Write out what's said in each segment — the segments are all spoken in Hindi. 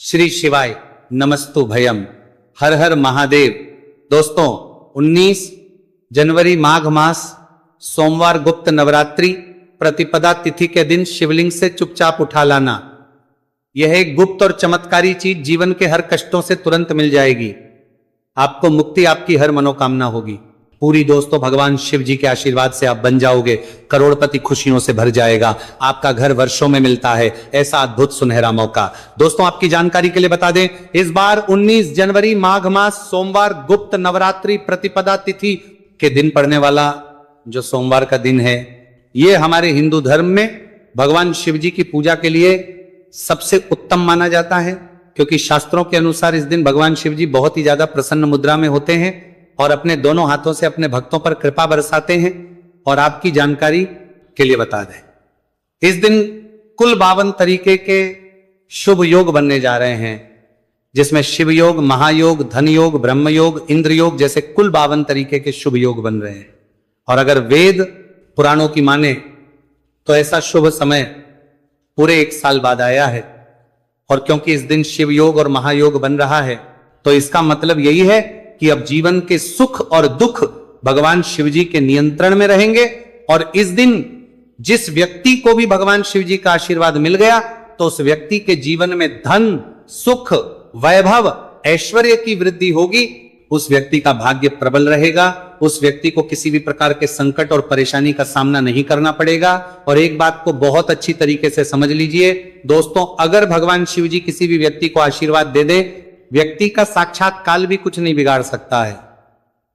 श्री शिवाय नमस्तु भयम। हर हर महादेव। दोस्तों 19 जनवरी माघ मास सोमवार गुप्त नवरात्रि प्रतिपदा तिथि के दिन शिवलिंग से चुपचाप उठा लाना। यह एक गुप्त और चमत्कारी चीज जीवन के हर कष्टों से तुरंत मिल जाएगी। आपको मुक्ति, आपकी हर मनोकामना होगी पूरी। दोस्तों भगवान शिव जी के आशीर्वाद से आप बन जाओगे करोड़पति, खुशियों से भर जाएगा। आपका घर वर्षों में मिलता है, ऐसा अद्भुत सुनहरा मौका। दोस्तों आपकी जानकारी के लिए बता दें, इस बार 19 जनवरी माघ मास सोमवार गुप्त नवरात्रि प्रतिपदा तिथि के दिन पड़ने वाला जो सोमवार का दिन है, ये हमारे हिंदू धर्म में भगवान शिव जी की पूजा के लिए सबसे उत्तम माना जाता है, क्योंकि शास्त्रों के अनुसार इस दिन भगवान शिव जी बहुत ही ज्यादा प्रसन्न मुद्रा में होते हैं और अपने दोनों हाथों से अपने भक्तों पर कृपा बरसाते हैं। और आपकी जानकारी के लिए बता दें, इस दिन कुल 52 तरीके के शुभ योग बनने जा रहे हैं, जिसमें शिव योग, महायोग, धन योग, ब्रह्म योग, इंद्र योग जैसे कुल 52 तरीके के शुभ योग बन रहे हैं। और अगर वेद पुराणों की माने तो ऐसा शुभ समय पूरे 1 साल बाद आया है। और क्योंकि इस दिन शिव योग और महायोग बन रहा है, तो इसका मतलब यही है कि अब जीवन के सुख और दुख भगवान शिव जी के नियंत्रण में रहेंगे। और इस दिन जिस व्यक्ति को भी भगवान शिव जी का आशीर्वाद मिल गया, तो उस व्यक्ति के जीवन में धन, सुख, वैभव, ऐश्वर्य की वृद्धि होगी। उस व्यक्ति का भाग्य प्रबल रहेगा। उस व्यक्ति को किसी भी प्रकार के संकट और परेशानी का सामना नहीं करना पड़ेगा। और एक बात को बहुत अच्छी तरीके से समझ लीजिए दोस्तों, अगर भगवान शिव जी किसी भी व्यक्ति को आशीर्वाद दे दे, व्यक्ति का साक्षात काल भी कुछ नहीं बिगाड़ सकता है।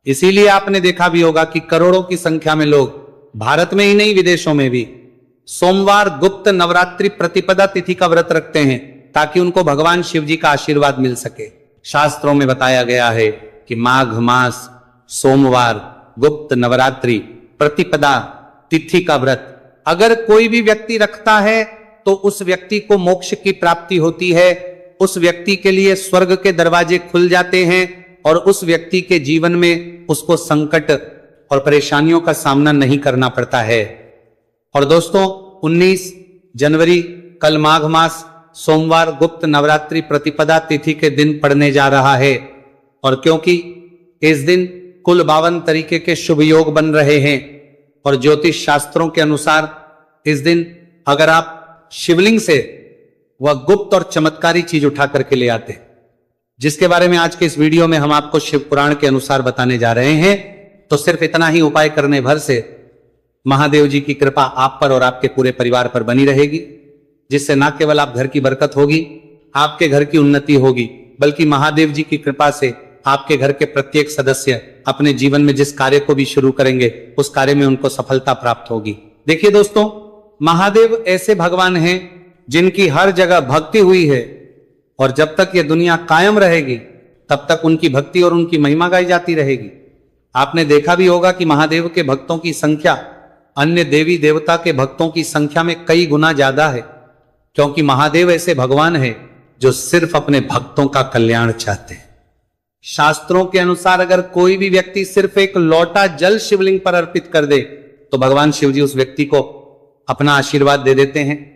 इसीलिए आपने देखा भी होगा कि करोड़ों की संख्या में लोग भारत में ही नहीं, विदेशों में भी सोमवार गुप्त नवरात्रि प्रतिपदा तिथि का व्रत रखते हैं, ताकि उनको भगवान शिव जी का आशीर्वाद मिल सके। शास्त्रों में बताया गया है कि माघ मास सोमवार गुप्त नवरात्रि प्रतिपदा तिथि का व्रत अगर कोई भी व्यक्ति रखता है, तो उस व्यक्ति को मोक्ष की प्राप्ति होती है। उस व्यक्ति के लिए स्वर्ग के दरवाजे खुल जाते हैं और उस व्यक्ति के जीवन में उसको संकट और परेशानियों का सामना नहीं करना पड़ता है। और दोस्तों 19 जनवरी कल माघ मास सोमवार गुप्त नवरात्रि प्रतिपदा तिथि के दिन पड़ने जा रहा है। और क्योंकि इस दिन कुल 52 तरीके के शुभ योग बन रहे हैं, और ज्योतिष शास्त्रों के अनुसार इस दिन अगर आप शिवलिंग से वह गुप्त और चमत्कारी चीज उठा करके ले आते, जिसके बारे में आज के इस वीडियो में हम आपको शिव पुराण के अनुसार बताने जा रहे हैं, तो सिर्फ इतना ही उपाय करने भर से महादेव जी की कृपा आप पर और आपके पूरे परिवार पर बनी रहेगी, जिससे न केवल आप घर की बरकत होगी, आपके घर की उन्नति होगी, बल्कि महादेव जी की कृपा से आपके घर के प्रत्येक सदस्य अपने जीवन में जिस कार्य को भी शुरू करेंगे, उस कार्य में उनको सफलता प्राप्त होगी। देखिए दोस्तों, महादेव ऐसे भगवान हैं जिनकी हर जगह भक्ति हुई है, और जब तक ये दुनिया कायम रहेगी तब तक उनकी भक्ति और उनकी महिमा गाई जाती रहेगी। आपने देखा भी होगा कि महादेव के भक्तों की संख्या अन्य देवी देवता के भक्तों की संख्या में कई गुना ज्यादा है, क्योंकि महादेव ऐसे भगवान है जो सिर्फ अपने भक्तों का कल्याण चाहते हैं। शास्त्रों के अनुसार अगर कोई भी व्यक्ति सिर्फ एक लोटा जल शिवलिंग पर अर्पित कर दे, तो भगवान शिव जी उस व्यक्ति को अपना आशीर्वाद दे देते हैं।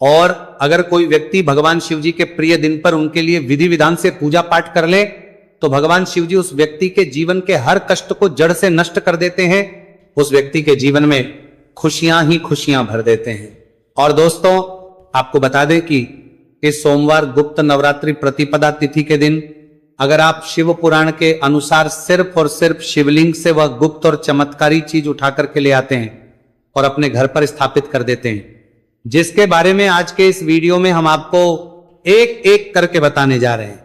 और अगर कोई व्यक्ति भगवान शिव जी के प्रिय दिन पर उनके लिए विधि विधान से पूजा पाठ कर ले, तो भगवान शिव जी उस व्यक्ति के जीवन के हर कष्ट को जड़ से नष्ट कर देते हैं। उस व्यक्ति के जीवन में खुशियां ही खुशियां भर देते हैं। और दोस्तों आपको बता दें कि इस सोमवार गुप्त नवरात्रि प्रतिपदा तिथि के दिन अगर आप शिव पुराण के अनुसार सिर्फ और सिर्फ शिवलिंग से वह गुप्त और चमत्कारी चीज उठा करके ले आते हैं और अपने घर पर स्थापित कर देते हैं, जिसके बारे में आज के इस वीडियो में हम आपको एक एक करके बताने जा रहे हैं,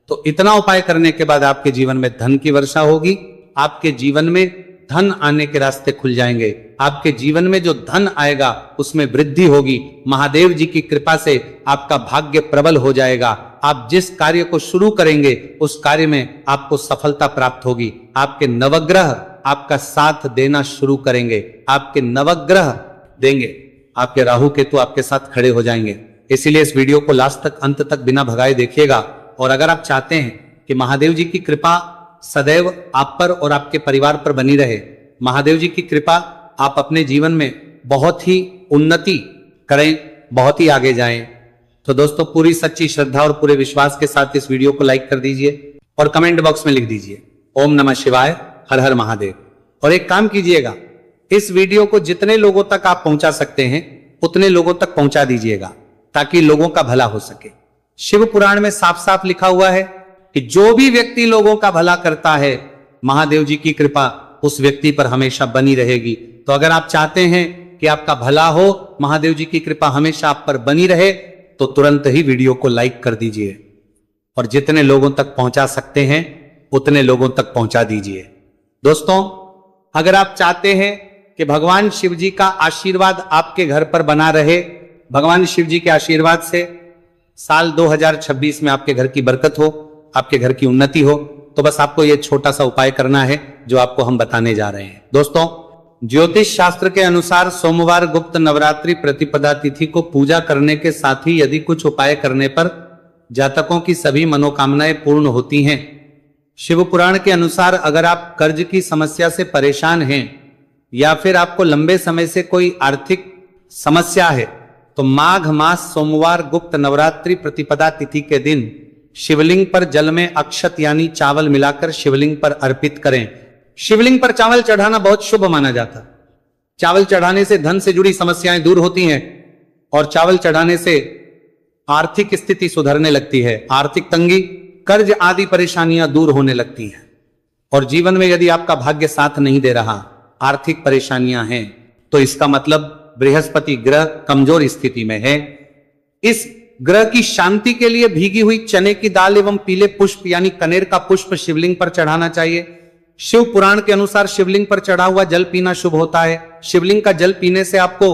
तो इतना उपाय करने के बाद आपके जीवन में धन की वर्षा होगी। आपके जीवन में धन आने के रास्ते खुल जाएंगे। आपके जीवन में जो धन आएगा उसमें वृद्धि होगी। महादेव जी की कृपा से आपका भाग्य प्रबल हो जाएगा। आप जिस कार्य को शुरू करेंगे उस कार्य में आपको सफलता प्राप्त होगी। आपके नवग्रह आपका साथ देना शुरू करेंगे। आपके नवग्रह देंगे, आपके राहु केतु आपके साथ खड़े हो जाएंगे। इसीलिए इस वीडियो को लास्ट तक, अंत तक बिना भगाए देखिएगा। और अगर आप चाहते हैं कि महादेव जी की कृपा सदैव आप पर और आपके परिवार पर बनी रहे, महादेव जी की कृपा आप अपने जीवन में बहुत ही उन्नति करें, बहुत ही आगे जाएं, तो दोस्तों पूरी सच्ची श्रद्धा और पूरे विश्वास के साथ इस वीडियो को लाइक कर दीजिए और कमेंट बॉक्स में लिख दीजिए ओम नमः शिवाय, हर हर महादेव। और एक काम कीजिएगा, इस वीडियो को जितने लोगों तक आप पहुंचा सकते हैं उतने लोगों तक पहुंचा दीजिएगा ताकि लोगों का भला हो सके। शिव पुराण में साफ साफ लिखा हुआ है कि जो भी व्यक्ति लोगों का भला करता है, महादेव जी की कृपा उस व्यक्ति पर हमेशा बनी रहेगी। तो अगर आप चाहते हैं कि आपका भला हो, महादेव जी की कृपा हमेशा आप पर बनी रहे, तो तुरंत ही वीडियो को लाइक कर दीजिए और जितने लोगों तक पहुंचा सकते हैं उतने लोगों तक पहुंचा दीजिए। दोस्तों, अगर आप चाहते हैं कि भगवान शिव जी का आशीर्वाद आपके घर पर बना रहे, भगवान शिव जी के आशीर्वाद से साल 2026 में आपके घर की बरकत हो, आपके घर की उन्नति हो, तो बस आपको यह छोटा सा उपाय करना है जो आपको हम बताने जा रहे हैं। दोस्तों, ज्योतिष शास्त्र के अनुसार सोमवार गुप्त नवरात्रि प्रतिपदा तिथि को पूजा करने के साथ ही यदि कुछ उपाय करने पर जातकों की सभी मनोकामनाएं पूर्ण होती हैं। शिव पुराण के अनुसार अगर आप कर्ज की समस्या से परेशान हैं या फिर आपको लंबे समय से कोई आर्थिक समस्या है, तो माघ मास सोमवार गुप्त नवरात्रि प्रतिपदा तिथि के दिन शिवलिंग पर जल में अक्षत यानी चावल मिलाकर शिवलिंग पर अर्पित करें। शिवलिंग पर चावल चढ़ाना बहुत शुभ माना जाता है। चावल चढ़ाने से धन से जुड़ी समस्याएं दूर होती हैं और चावल चढ़ाने से आर्थिक स्थिति सुधरने लगती है, आर्थिक तंगी, कर्ज आदि परेशानियां दूर होने लगती हैं। और जीवन में यदि आपका भाग्य साथ नहीं दे रहा, आर्थिक परेशानियां हैं, तो इसका मतलब बृहस्पति ग्रह कमजोर स्थिति में है। इस ग्रह की शांति के लिए भीगी हुई चने की दाल एवं पीले पुष्प यानी कनेर का पुष्प शिवलिंग पर चढ़ाना चाहिए। शिव पुराण के अनुसार शिवलिंग पर चढ़ा हुआ जल पीना शुभ होता है। शिवलिंग का जल पीने से आपको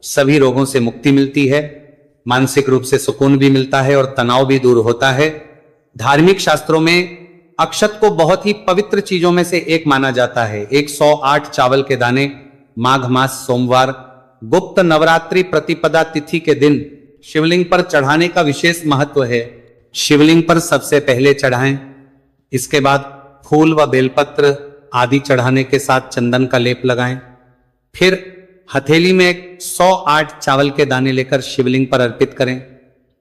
सभी रोगों से मुक्ति मिलती है, मानसिक रूप से सुकून भी मिलता है और तनाव भी दूर होता है। धार्मिक शास्त्रों में अक्षत को बहुत ही पवित्र चीजों में से एक माना जाता है। 108 चावल के दाने माघ मास सोमवार गुप्त नवरात्रि प्रतिपदा तिथि के दिन शिवलिंग पर चढ़ाने का विशेष महत्व है। शिवलिंग पर सबसे पहले चढ़ाएं, इसके बाद फूल व बेलपत्र आदि चढ़ाने के साथ चंदन का लेप लगाएं, फिर हथेली में 108 चावल के दाने लेकर शिवलिंग पर अर्पित करें।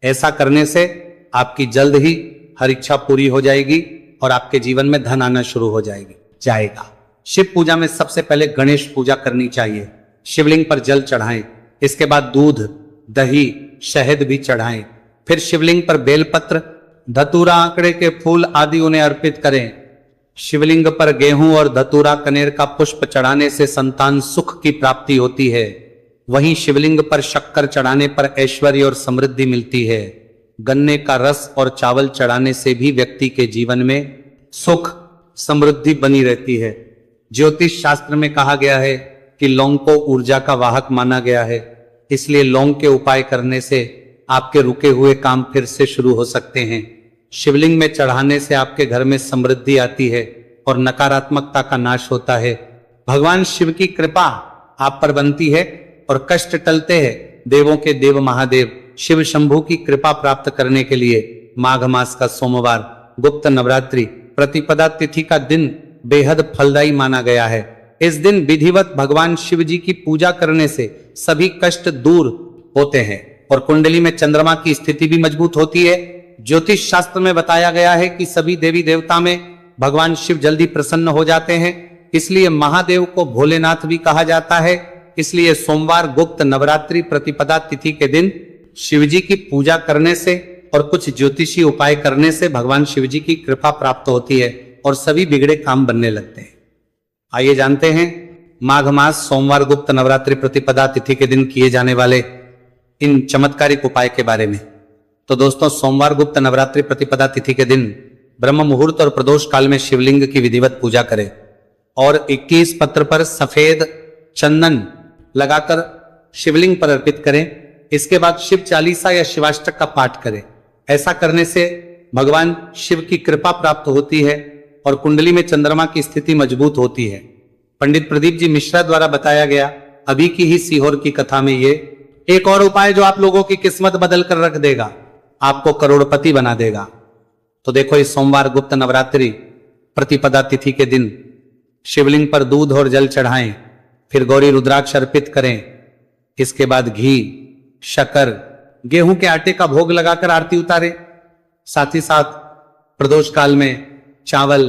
ऐसा करने से आपकी जल्द ही हर इच्छा पूरी हो जाएगी और आपके जीवन में धन आना शुरू हो जाएगा। शिव पूजा में सबसे पहले गणेश पूजा करनी चाहिए। शिवलिंग पर जल चढ़ाएं, इसके बाद दूध, दही, शहद भी चढ़ाएं, फिर शिवलिंग पर बेलपत्र, धतूरा, आंकड़े के फूल आदि उन्हें अर्पित करें। शिवलिंग पर गेहूं और धतूरा कनेर का पुष्प चढ़ाने से संतान सुख की प्राप्ति होती है। वहीं शिवलिंग पर शक्कर चढ़ाने पर ऐश्वर्य और समृद्धि मिलती है। गन्ने का रस और चावल चढ़ाने से भी व्यक्ति के जीवन में सुख समृद्धि बनी रहती है। ज्योतिष शास्त्र में कहा गया है कि लौंग को ऊर्जा का वाहक माना गया है, इसलिए लौंग के उपाय करने से आपके रुके हुए काम फिर से शुरू हो सकते हैं। शिवलिंग में चढ़ाने से आपके घर में समृद्धि आती है और नकारात्मकता का नाश होता है। भगवान शिव की कृपा आप पर बनती है और कष्ट टलते हैं। देवों के देव महादेव शिव शंभू की कृपा प्राप्त करने के लिए माघ मास का सोमवार गुप्त नवरात्रि प्रतिपदा तिथि का दिन बेहद फलदायी माना गया है। इस दिन विधिवत भगवान शिव जी की पूजा करने से सभी कष्ट दूर होते हैं और कुंडली में चंद्रमा की स्थिति भी मजबूत होती है। ज्योतिष शास्त्र में बताया गया है कि सभी देवी देवता में भगवान शिव जल्दी प्रसन्न हो जाते हैं, इसलिए महादेव को भोलेनाथ भी कहा जाता है। इसलिए सोमवार गुप्त नवरात्रि प्रतिपदा तिथि के दिन शिव जी की पूजा करने से और कुछ ज्योतिषी उपाय करने से भगवान शिव जी की कृपा प्राप्त होती है और सभी बिगड़े काम बनने लगते हैं। आइए जानते हैं माघ मास सोमवार गुप्त नवरात्रि प्रतिपदा तिथि के दिन किए जाने वाले इन चमत्कारिक उपाय के बारे में। तो दोस्तों, सोमवार गुप्त नवरात्रि प्रतिपदा तिथि के दिन ब्रह्म मुहूर्त और प्रदोष काल में शिवलिंग की विधिवत पूजा करें और 21 पत्र पर सफेद चंदन लगाकर शिवलिंग पर अर्पित करें। इसके बाद शिव चालीसा या शिवाष्टक का पाठ करें। ऐसा करने से भगवान शिव की कृपा प्राप्त होती है और कुंडली में चंद्रमा की स्थिति मजबूत होती है। पंडित प्रदीप जी मिश्रा द्वारा बताया गया अभी की ही सीहोर की कथा में ये एक और उपाय जो आप लोगों की किस्मत बदल कर रख देगा, आपको करोड़पति बना देगा। तो देखो, इस सोमवार गुप्त नवरात्रि प्रतिपदा तिथि के दिन शिवलिंग पर दूध और जल चढ़ाएं, फिर गौरी रुद्राक्ष अर्पित करें। इसके बाद घी, शक्कर, गेहूं के आटे का भोग लगाकर आरती उतारे। साथ ही साथ प्रदोष काल में चावल,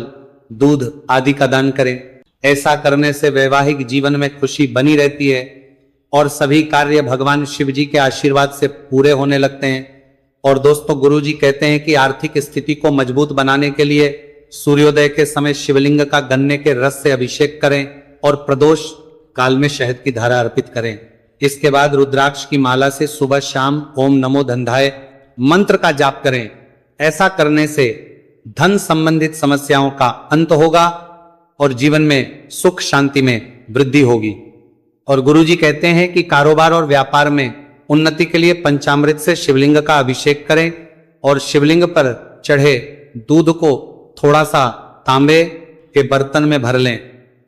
दूध आदि का दान करें। ऐसा करने से वैवाहिक जीवन में खुशी बनी रहती है और सभी कार्य भगवान शिव जी के आशीर्वाद से पूरे होने लगते हैं। और दोस्तों, गुरु जी कहते हैं कि आर्थिक स्थिति को मजबूत बनाने के लिए सूर्योदय के समय शिवलिंग का गन्ने के रस से अभिषेक करें और प्रदोष काल में शहद की धारा अर्पित करें। इसके बाद रुद्राक्ष की माला से सुबह शाम ओम नमो धन्धाय मंत्र का जाप करें। ऐसा करने से धन संबंधित समस्याओं का अंत होगा और जीवन में सुख शांति में वृद्धि होगी। और गुरु जी कहते हैं कि कारोबार और व्यापार में उन्नति के लिए पंचामृत से शिवलिंग का अभिषेक करें और शिवलिंग पर चढ़े दूध को थोड़ा सा तांबे के बर्तन में भर लें।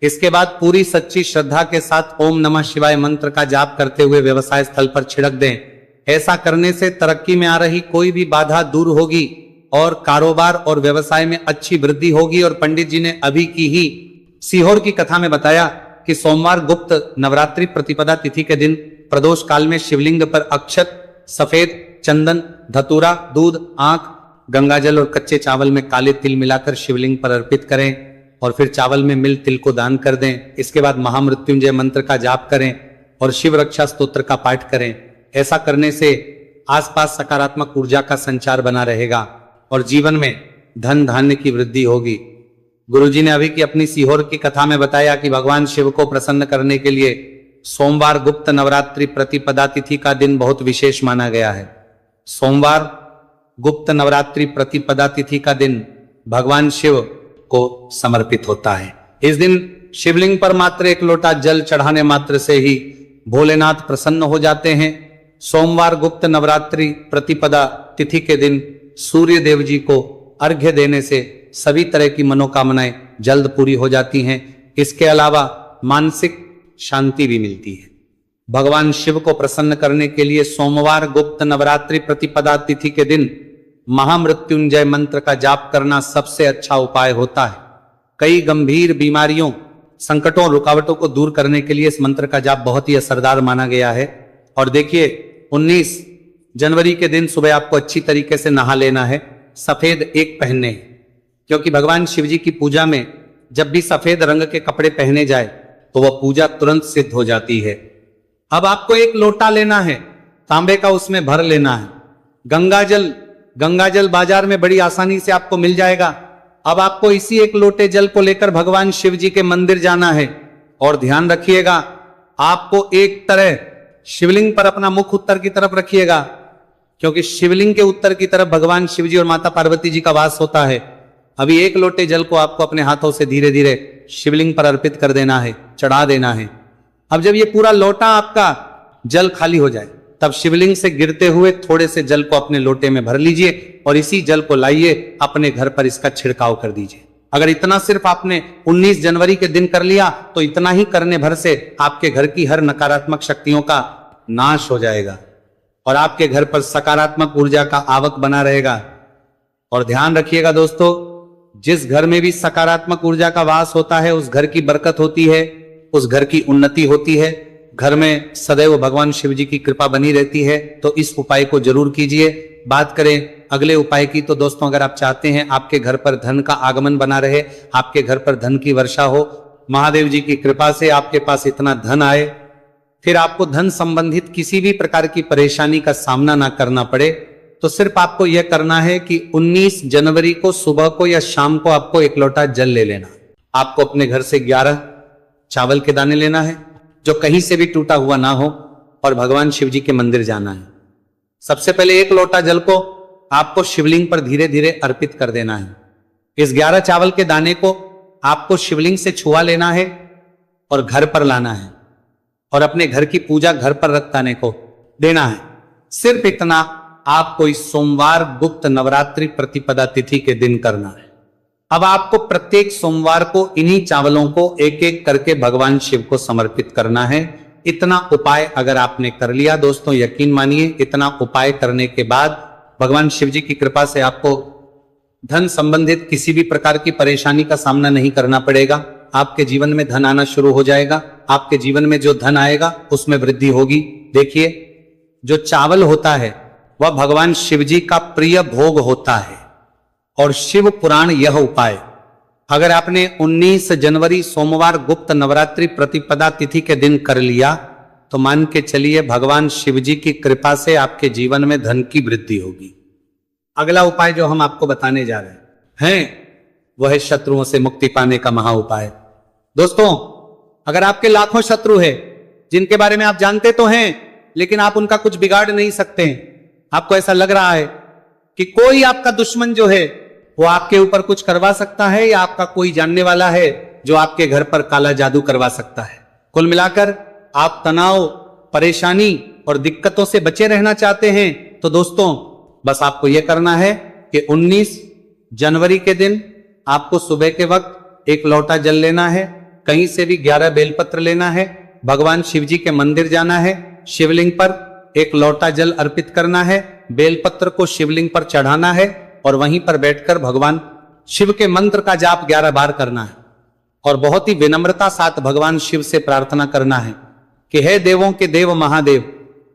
इसके बाद पूरी सच्ची श्रद्धा के साथ ओम नमः शिवाय मंत्र का जाप करते हुए व्यवसाय स्थल पर छिड़क दें। ऐसा करने से तरक्की में आ रही कोई भी बाधा दूर होगी और कारोबार और व्यवसाय में अच्छी वृद्धि होगी। और पंडित जी ने अभी की ही सीहोर की कथा में बताया कि सोमवार गुप्त नवरात्रि प्रतिपदा तिथि के दिन प्रदोष काल में शिवलिंग पर अक्षत, सफेद चंदन, धतूरा, दूध, आंख, गंगाजल और कच्चे चावल में काले तिल मिलाकर शिवलिंग पर अर्पित करें और फिर चावल में मिल तिल को दान कर दें। इसके बाद महामृत्युंजय मंत्र का जाप करें और शिव रक्षा स्तोत्र का पाठ करें। ऐसा करने से आसपास सकारात्मक ऊर्जा का संचार बना रहेगा और जीवन में धन धान्य की वृद्धि होगी। गुरुजी ने अभी की अपनी सीहोर की कथा में बताया कि भगवान शिव को प्रसन्न करने के लिए सोमवार गुप्त नवरात्रि प्रतिपदा तिथि का दिन बहुत विशेष माना गया है। सोमवार गुप्त नवरात्रि प्रतिपदा तिथि का दिन भगवान शिव को समर्पित होता है। इस दिन शिवलिंग पर मात्र एक लोटा जल चढ़ाने मात्र से ही भोलेनाथ प्रसन्न हो जाते हैं। सोमवार गुप्त नवरात्रि प्रतिपदा तिथि के दिन सूर्य देव जी को अर्घ्य देने से सभी तरह की मनोकामनाएं जल्द पूरी हो जाती हैं। इसके अलावा मानसिक शांति भी मिलती है। भगवान शिव को प्रसन्न करने के लिए सोमवार गुप्त नवरात्रि प्रतिपदा तिथि के दिन महामृत्युंजय मंत्र का जाप करना सबसे अच्छा उपाय होता है। कई गंभीर बीमारियों, संकटों और रुकावटों को दूर करने के लिए इस मंत्र का जाप बहुत ही असरदार माना गया है। और देखिए, 19 जनवरी के दिन सुबह आपको अच्छी तरीके से नहा लेना है, सफेद एक पहनने, क्योंकि भगवान शिव जी की पूजा में जब भी सफेद रंग के कपड़े पहने जाए तो वह पूजा तुरंत सिद्ध हो जाती है। अब आपको एक लोटा लेना है, तांबे का, उसमें भर लेना है गंगाजल बाजार में बड़ी आसानी से आपको मिल जाएगा। अब आपको इसी एक लोटे जल को लेकर भगवान शिव जी के मंदिर जाना है। और ध्यान रखिएगा, आपको एक तरह शिवलिंग पर अपना मुख उत्तर की तरफ रखिएगा, क्योंकि शिवलिंग के उत्तर की तरफ भगवान शिव जी और माता पार्वती जी का वास होता है। अभी एक लोटे जल को आपको अपने हाथों से धीरे धीरे शिवलिंग पर अर्पित कर देना है, चढ़ा देना है। अब जब ये पूरा लोटा आपका जल खाली हो जाए, तब शिवलिंग से गिरते हुए थोड़े से जल को अपने लोटे में भर लीजिए और इसी जल को लाइए अपने घर पर इसका छिड़काव कर दीजिए। अगर इतना सिर्फ आपने 19 जनवरी के दिन कर लिया तो इतना ही करने भर से आपके घर की हर नकारात्मक शक्तियों का नाश हो जाएगा और आपके घर पर सकारात्मक ऊर्जा का आवक बना रहेगा। और ध्यान रखिएगा दोस्तों, जिस घर में भी सकारात्मक ऊर्जा का वास होता है उस घर की बरकत होती है, उस घर की उन्नति होती है, घर में सदैव भगवान शिव जी की कृपा बनी रहती है। तो इस उपाय को जरूर कीजिए। बात करें अगले उपाय की, तो दोस्तों, अगर आप चाहते हैं आपके घर पर धन का आगमन बना रहे, आपके घर पर धन की वर्षा हो, महादेव जी की कृपा से आपके पास इतना धन आए, फिर आपको धन संबंधित किसी भी प्रकार की परेशानी का सामना ना करना पड़े, तो सिर्फ आपको यह करना है कि 19 जनवरी को सुबह को या शाम को आपको एक लोटा जल ले लेना। आपको अपने घर से 11 चावल के दाने लेना है जो कहीं से भी टूटा हुआ ना हो और भगवान शिव जी के मंदिर जाना है। सबसे पहले एक लोटा जल को आपको शिवलिंग पर धीरे धीरे अर्पित कर देना है। इस 11 चावल के दाने को आपको शिवलिंग से छुआ लेना है और घर पर लाना है और अपने घर की पूजा घर पर रखने को देना है। सिर्फ इतना आपको इस सोमवार गुप्त नवरात्रि प्रतिपदा तिथि के दिन करना है। अब आपको प्रत्येक सोमवार को इन्हीं चावलों को एक एक करके भगवान शिव को समर्पित करना है। इतना उपाय अगर आपने कर लिया दोस्तों, यकीन मानिए, इतना उपाय करने के बाद भगवान शिव जी की कृपा से आपको धन संबंधित किसी भी प्रकार की परेशानी का सामना नहीं करना पड़ेगा। आपके जीवन में धन आना शुरू हो जाएगा। आपके जीवन में जो धन आएगा उसमें वृद्धि होगी। देखिए, जो चावल होता है वह भगवान शिव जी का प्रिय भोग होता है। और शिव पुराण यह उपाय अगर आपने 19 जनवरी सोमवार गुप्त नवरात्रि प्रतिपदा तिथि के दिन कर लिया तो मान के चलिए भगवान शिव जी की कृपा से आपके जीवन में धन की वृद्धि होगी। अगला उपाय जो हम आपको बताने जा रहे हैं वह है शत्रुओं से मुक्ति पाने का महा उपाय। दोस्तों, अगर आपके लाखों शत्रु है जिनके बारे में आप जानते तो हैं लेकिन आप उनका कुछ बिगाड़ नहीं सकते हैं, आपको ऐसा लग रहा है कि कोई आपका दुश्मन जो है वो आपके ऊपर कुछ करवा सकता है या आपका कोई जानने वाला है जो आपके घर पर काला जादू करवा सकता है। कुल मिलाकर आप तनाव, परेशानी और दिक्कतों से बचे रहना चाहते हैं तो दोस्तों बस आपको यह करना है कि 19 जनवरी के दिन आपको सुबह के वक्त एक लोटा जल लेना है, कहीं से भी 11 बेलपत्र लेना है, भगवान शिव जी के मंदिर जाना है, शिवलिंग पर एक लोटा जल अर्पित करना है, बेलपत्र को शिवलिंग पर चढ़ाना है और वहीं पर बैठकर भगवान शिव के मंत्र का जाप 11 बार करना है और बहुत ही विनम्रता साथ भगवान शिव से प्रार्थना करना है कि हे देवों के देव महादेव,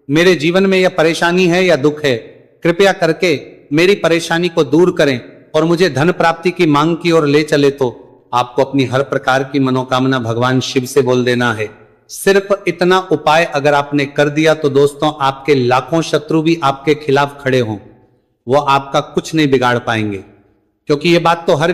मेरे जीवन में यह परेशानी है या दुख है, कृपया करके मेरी परेशानी को दूर करें और मुझे धन प्राप्ति की मांग की ओर ले चले। तो आपको अपनी हर प्रकार की मनोकामना भगवान शिव से बोल देना है। सिर्फ इतना उपाय अगर आपने कर दिया तो दोस्तों आपके लाखों शत्रु भी आपके खिलाफ खड़े हों, वो आपका कुछ नहीं बिगाड़ पाएंगे, क्योंकि ये बात तो हर